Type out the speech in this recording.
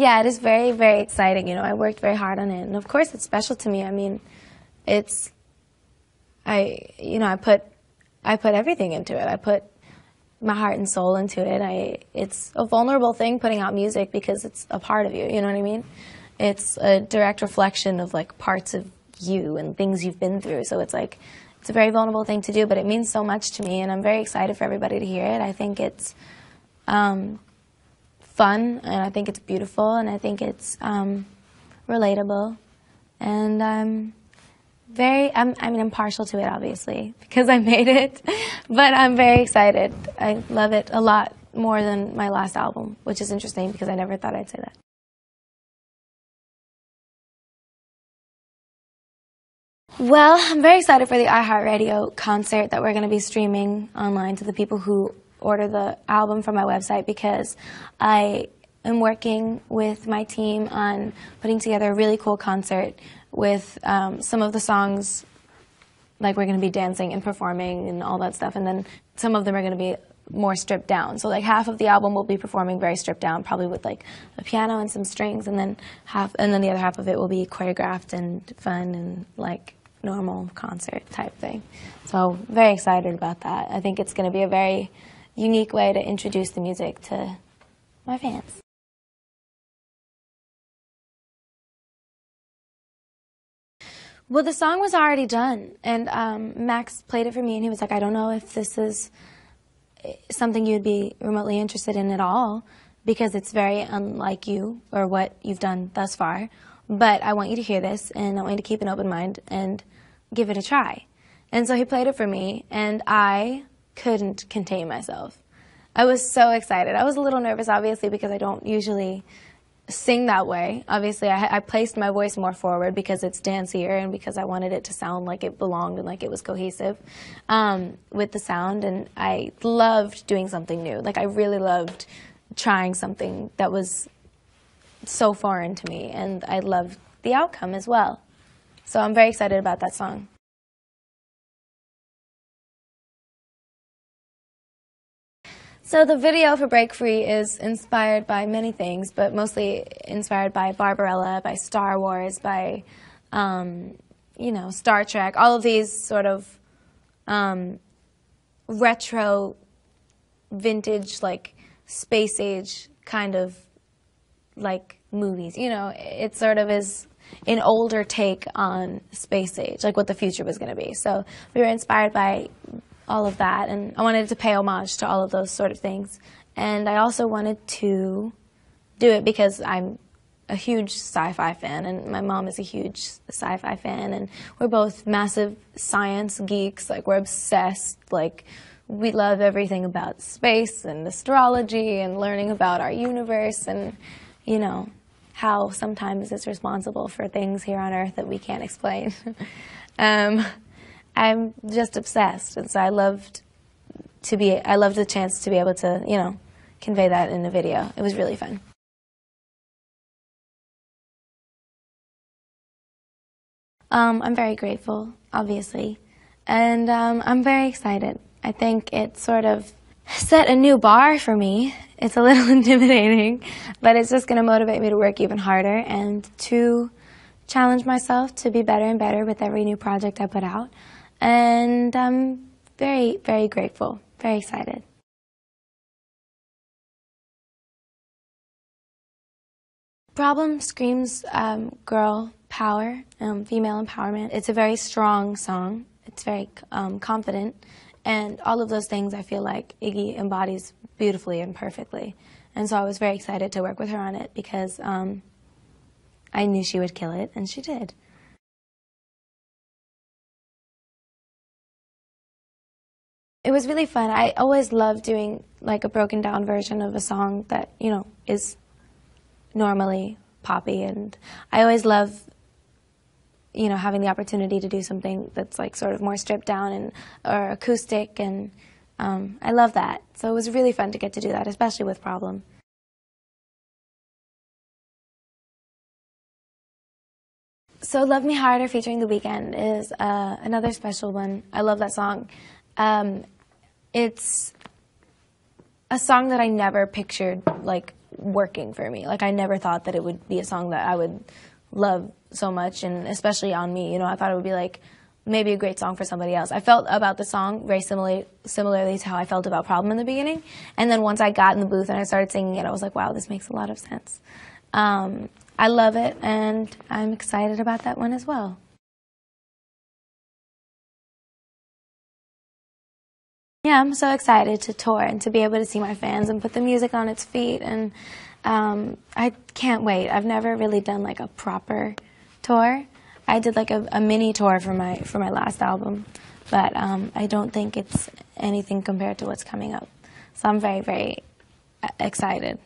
Yeah, it is very, very exciting. You know, I worked very hard on it, and of course it's special to me. I mean, I put everything into it. I put my heart and soul into it. It's a vulnerable thing putting out music because it's a part of you, you know what I mean? It's a direct reflection of like parts of you and things you've been through. So it's like, it's a very vulnerable thing to do, but it means so much to me, and I'm very excited for everybody to hear it. I think it's fun, and I think it's beautiful, and I think it's relatable, and I'm partial to it, obviously, because I made it, but I'm very excited. I love it a lot more than my last album, which is interesting because I never thought I'd say that. Well, I'm very excited for the iHeartRadio concert that we're going to be streaming online to the people who order the album from my website, because I am working with my team on putting together a really cool concert with some of the songs, like we're going to be dancing and performing and all that stuff, and then some of them are going to be more stripped down. So like half of the album will be performing very stripped down, probably with like a piano and some strings, and then the other half of it will be choreographed and fun and like normal concert type thing. So very excited about that. I think it's going to be a very unique way to introduce the music to my fans. Well, the song was already done, and Max played it for me, and he was like, I don't know if this is something you'd be remotely interested in at all, because it's very unlike you or what you've done thus far, but I want you to hear this, and I want you to keep an open mind and give it a try. And so he played it for me, and I couldn't contain myself. I was so excited. I was a little nervous, obviously, because I don't usually sing that way. Obviously, I placed my voice more forward because it's dancier and because I wanted it to sound like it belonged and like it was cohesive with the sound. And I loved doing something new. Like, I really loved trying something that was so foreign to me, and I loved the outcome as well. So I'm very excited about that song. So the video for Break Free is inspired by many things, but mostly inspired by Barbarella, by Star Wars, by, Star Trek, all of these sort of retro, vintage, like, space age kind of, like, movies. You know, it sort of is an older take on space age, like what the future was going to be. So we were inspired by all of that, and I wanted to pay homage to all of those sort of things. And I also wanted to do it because I'm a huge sci-fi fan, and my mom is a huge sci-fi fan, and we're both massive science geeks. Like, we're obsessed. Like, we love everything about space and astrology and learning about our universe and, you know, how sometimes it's responsible for things here on Earth that we can't explain. I'm just obsessed, and so I loved the chance to be able to, you know, convey that in a video. It was really fun. I'm very grateful, obviously, and I'm very excited. I think it sort of set a new bar for me. It's a little intimidating, but it's just going to motivate me to work even harder and to challenge myself to be better and better with every new project I put out. And I'm very, very grateful, very excited. Problem screams girl power, female empowerment. It's a very strong song. It's very confident. And all of those things I feel like Iggy embodies beautifully and perfectly. And so I was very excited to work with her on it because I knew she would kill it, and she did. It was really fun. I always love doing like a broken down version of a song that, you know, is normally poppy, and I always love, you know, having the opportunity to do something that's like sort of more stripped down and or acoustic, and I love that. So it was really fun to get to do that, especially with Problem. So Love Me Harder featuring The Weeknd is another special one. I love that song. It's a song that I never pictured like working for me. Like, I never thought that it would be a song that I would love so much, and especially on me. You know, I thought it would be like maybe a great song for somebody else. I felt about the song very similarly to how I felt about Problem in the beginning. And then once I got in the booth and I started singing it, I was like, wow, this makes a lot of sense. I love it, and I'm excited about that one as well. Yeah, I'm so excited to tour and to be able to see my fans and put the music on its feet, and I can't wait. I've never really done like a proper tour. I did like a mini tour for my last album, but I don't think it's anything compared to what's coming up. So I'm very, very excited.